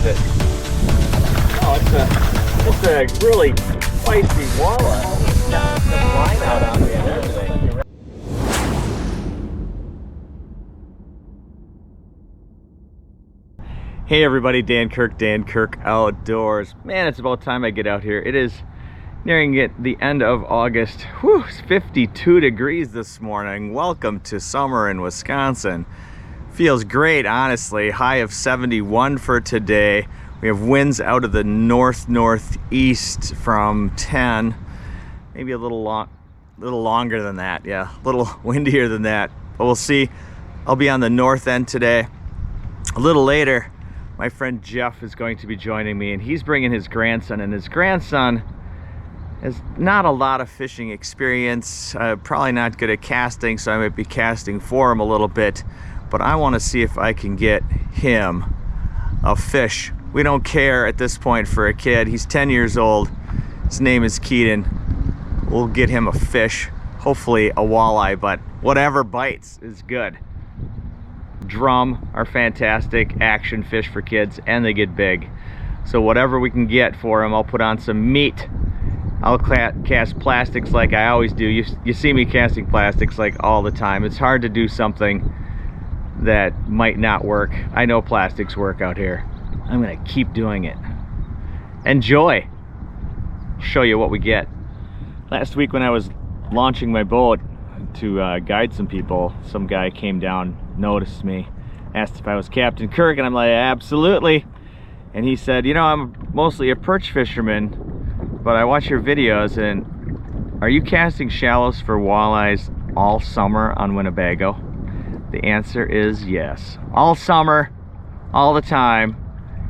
was it? Oh, it's a really spicy walleye. It's got the line out on me and everything. Hey everybody, Dan Kirk Outdoors. Man, it's about time I get out here. It is nearing the end of August. Whew, it's 52 degrees this morning. Welcome to summer in Wisconsin. Feels great, honestly. High of 71 for today. We have winds out of the northeast from 10, maybe a little longer than that. Yeah, a little windier than that, but we'll see. I'll be on the north end today. A little later, my friend Jeff is going to be joining me, and he's bringing his grandson, and his grandson has not a lot of fishing experience, probably not good at casting, so I might be casting for him a little bit, but I want to see if I can get him a fish. We don't care at this point for a kid. He's 10 years old. His name is Keaton. We'll get him a fish, hopefully a walleye, but whatever bites is good. Drum are fantastic action fish for kids, and they get big. So whatever we can get for them, I'll put on some meat. I'll cast plastics like I always do. You see me casting plastics like all the time. It's hard to do something that might not work. I know plastics work out here. I'm gonna keep doing it. Enjoy. Show you what we get. Last week when I was launching my boat to guide some people, some guy came down, noticed me, asked if I was Captain Kirk, and I'm like, absolutely. And he said, you know, I'm mostly a perch fisherman, but I watch your videos, and are you casting shallows for walleyes all summer on Winnebago? The answer is yes. All summer, all the time,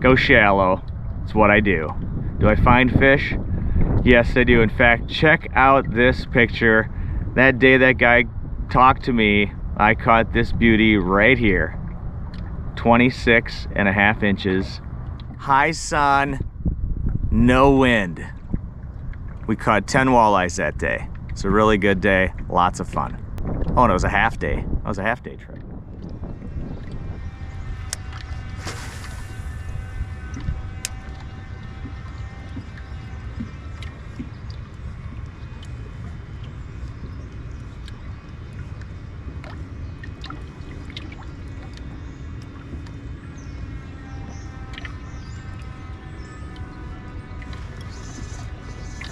go shallow. It's what I do. Do I find fish? Yes, I do. In fact, check out this picture. That day that guy talked to me, I caught this beauty right here. 26.5 inches. High sun, no wind. We caught 10 walleyes that day. It's a really good day, lots of fun. Oh, and it was a half day. It was a half day trip.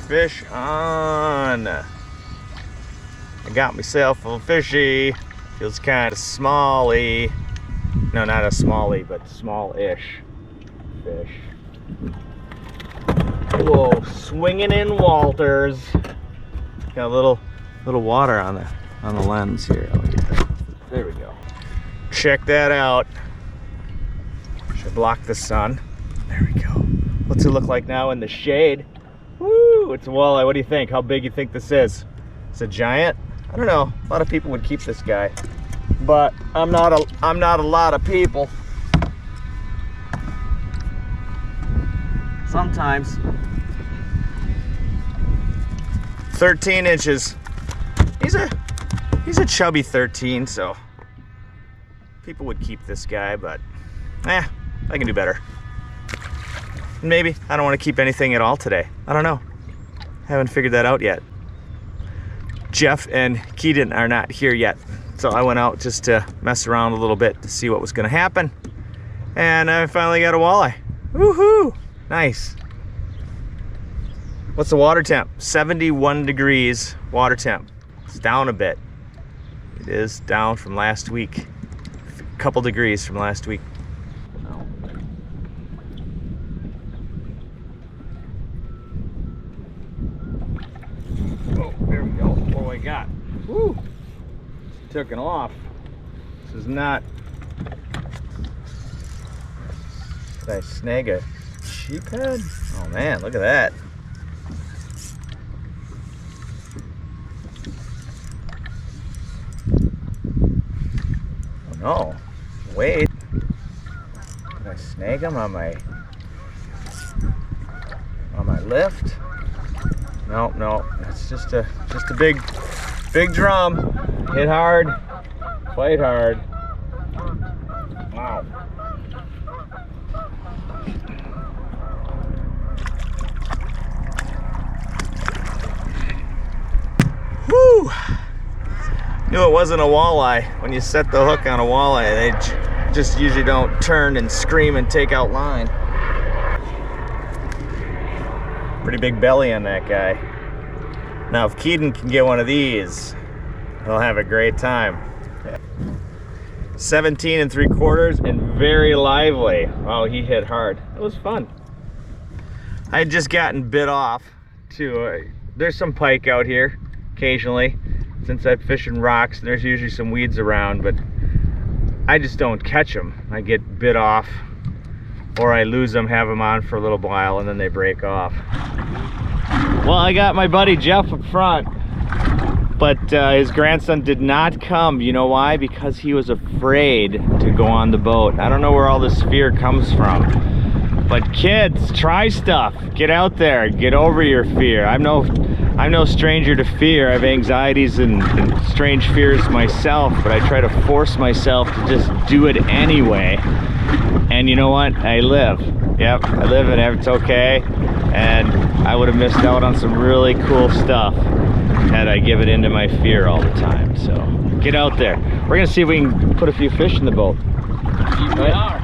Fish on. I got myself a fishy. Feels kind of smally. No, not a smally, but small-ish fish. Whoa, swinging in Walters. Got a little water on the lens here. There we go. Check that out. Should block the sun. There we go. What's it look like now in the shade? Woo! It's a walleye. What do you think? How big you think this is? It's a giant? I don't know. A lot of people would keep this guy, but I'm not a lot of people. Sometimes. 13 inches. He's a chubby 13, so people would keep this guy, but I can do better. Maybe I don't want to keep anything at all today. I don't know. Haven't figured that out yet. Jeff and Keaton are not here yet, so I went out just to mess around a little bit to see what was going to happen, and I finally got a walleye. Woohoo! Nice. What's the water temp? 71 degrees water temp. It's down a bit. It is down from last week. A couple degrees from last week. Got. Woo! Took it off. This is not. Did I snag a sheephead? Oh man, look at that. Oh no. Wait. Did I snag him on my lift? No, it's just a big drum. Hit hard, fight hard. Wow. Knew it wasn't a walleye. When you set the hook on a walleye, they just usually don't turn and scream and take out line. Pretty big belly on that guy. Now if Keaton can get one of these, he'll have a great time. 17 3/4 and very lively. Oh, he hit hard. It was fun. I had just gotten bit off too. There's some pike out here occasionally. Since I'm fishing rocks, and there's usually some weeds around, but I just don't catch them. I get bit off, or I lose them, have them on for a little while, and then they break off. Well, I got my buddy Jeff up front, but his grandson did not come. You know why? Because he was afraid to go on the boat. I don't know where all this fear comes from. But kids, try stuff. Get out there. Get over your fear. I'm no stranger to fear. I have anxieties and strange fears myself, but I try to force myself to just do it anyway. And you know what? I live. Yep, I live and it's okay. And I would have missed out on some really cool stuff had I given into my fear all the time. So get out there. We're gonna see if we can put a few fish in the boat. We are.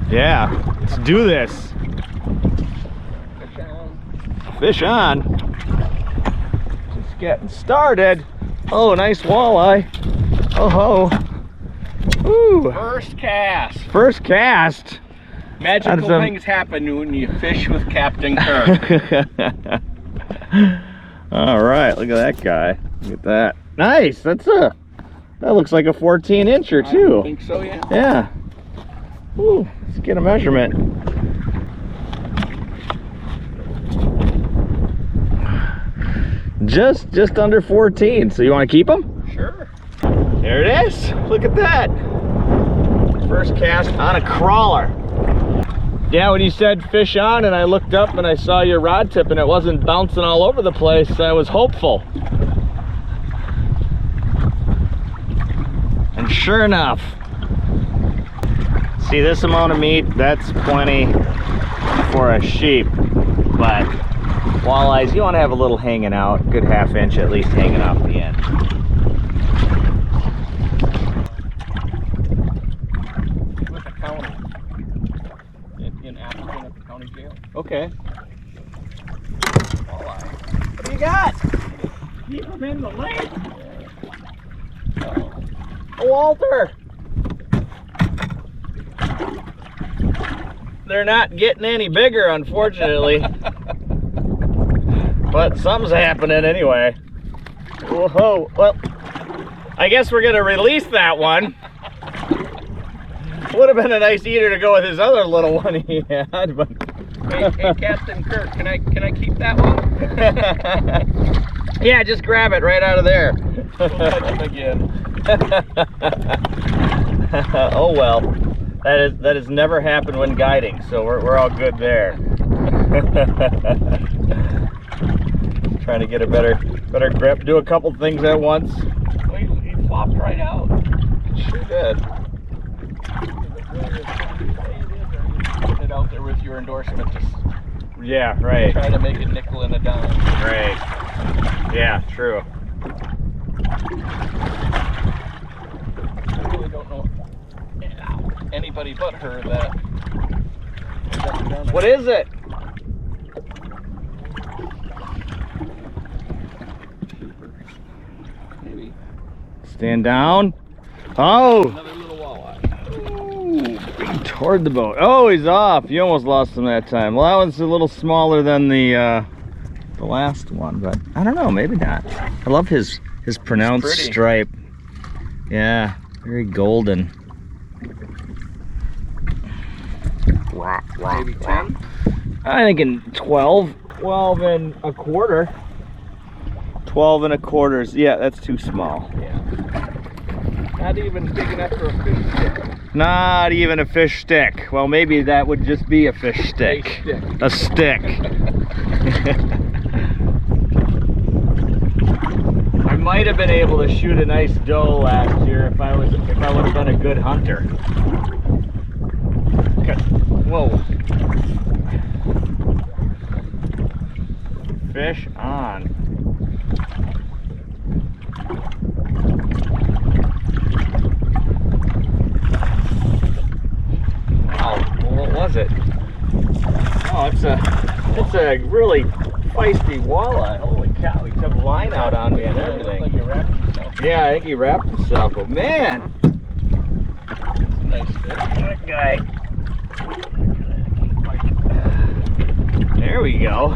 Yeah, let's do this. Fish on. Just getting started. Oh, nice walleye. Oh ho. Ooh. First cast. First cast. Magical things happen when you fish with Captain Kirk. All right, look at that guy. Look at that. Nice. That looks like a 14-incher too. I think so, yeah. Yeah. Ooh, let's get a measurement. Just under 14. So you want to keep them? Sure. There it is. Look at that. First cast on a crawler. Yeah, when you said fish on and I looked up and I saw your rod tip and it wasn't bouncing all over the place, I was hopeful. And sure enough, see this amount of meat, that's plenty for a sheep. But walleyes, you want to have a little hanging out, good ½ inch at least hanging off the end. With the county. In Appleton at the county jail. Okay. Walleye. What do you got? Keep them in the lake. Walter! They're not getting any bigger, unfortunately. But something's happening anyway. Whoa, well, I guess we're gonna release that one. Would have been a nice eater to go with his other little one he had, but... Hey, Captain Kirk, can I keep that one? Yeah, just grab it right out of there. We'll touch him again. Oh well, that has never happened when guiding, so we're all good there. Trying to get a better grip, do a couple things at once. He flopped right out. Sure did. Putting it out there with your endorsement. Just Yeah, right. trying to make a nickel and a dime. Right. Yeah, true. I really don't know anybody but her that. What is it? Maybe Stand down. Oh! another little walleye. Ooh, toward the boat. Oh, he's off. You almost lost him that time. Well, that one's a little smaller than the last one, but I don't know, maybe not. I love his pronounced stripe. Yeah, very golden. Maybe 10? I think in 12 and a quarter. 12 and a quarter. Yeah, that's too small. Yeah. Not even big enough for a fish stick. Not even a fish stick. Well, maybe that would just be a fish stick. A stick. I might have been able to shoot a nice doe last year if I would have been a good hunter. Whoa. Fish on. it's a really feisty walleye. Holy cow, he took line out on me and everything. Like he wrapped himself. Yeah, I think he wrapped himself, but man, Nice fish. that guy. There we go.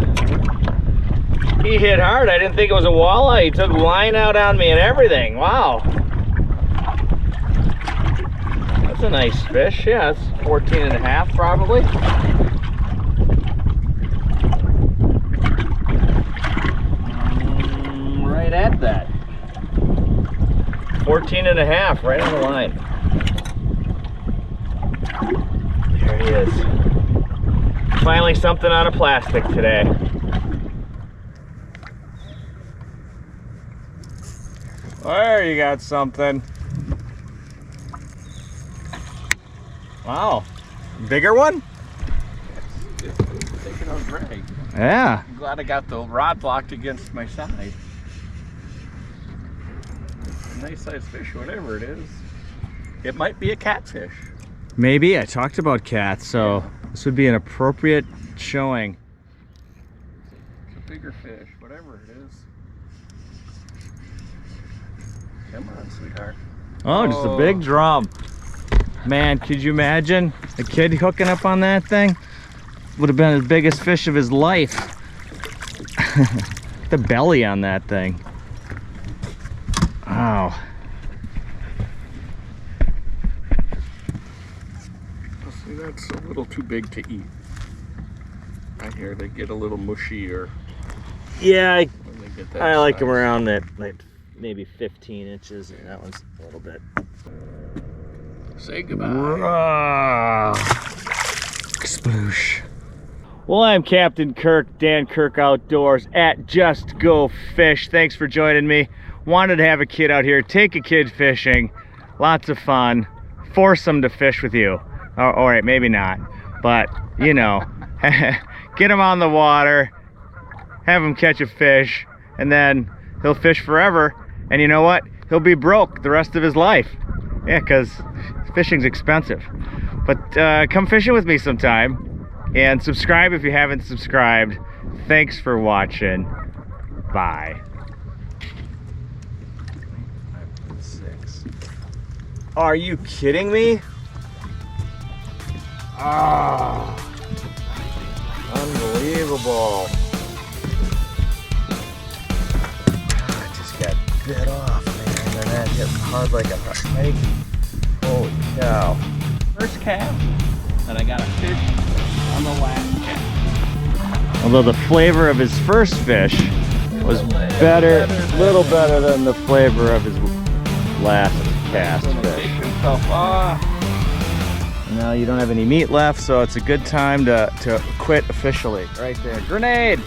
He hit hard. I didn't think it was a walleye. He took line out on me and everything. Wow. That's a nice fish. Yeah, it's 14 and a half probably. Right at that. 14 and a half, right on the line. There he is. Finally something out of plastic today. There you got something. Wow. Bigger one? It's taking a drag. Yeah. I'm glad I got the rod locked against my side. Nice sized fish, whatever it is. It might be a catfish. Maybe. I talked about cats, so this would be an appropriate showing. It's a bigger fish, whatever it is. Come on, sweetheart. Oh, just a big drum. Man, could you imagine a kid hooking up on that thing? Would have been the biggest fish of his life. The belly on that thing. Wow. See, that's a little too big to eat. I hear they get a little mushy or Yeah, when they get that I like them size. around that, like maybe 15 inches, and that one's a little bit. Say goodbye. Sploosh. Well, I'm Captain Kirk, Dan Kirk Outdoors at Just Go Fish. Thanks for joining me. Wanted to have a kid out here, take a kid fishing. Lots of fun. Force them to fish with you. All right, maybe not, but you know, get him on the water, have him catch a fish, and then he'll fish forever. And you know what? He'll be broke the rest of his life. Yeah, because fishing's expensive. But come fishing with me sometime, and subscribe if you haven't subscribed. Thanks for watching. Bye. 6. Are you kidding me? Ah, unbelievable. I just got bit off, man, and that hit hard like a snake. Holy cow. First cast, and I got a fish on the last cast. Although the flavor of his first fish was better, a little better than the flavor of his last cast fish. Now you don't have any meat left, so it's a good time to quit officially. Right there. Grenade!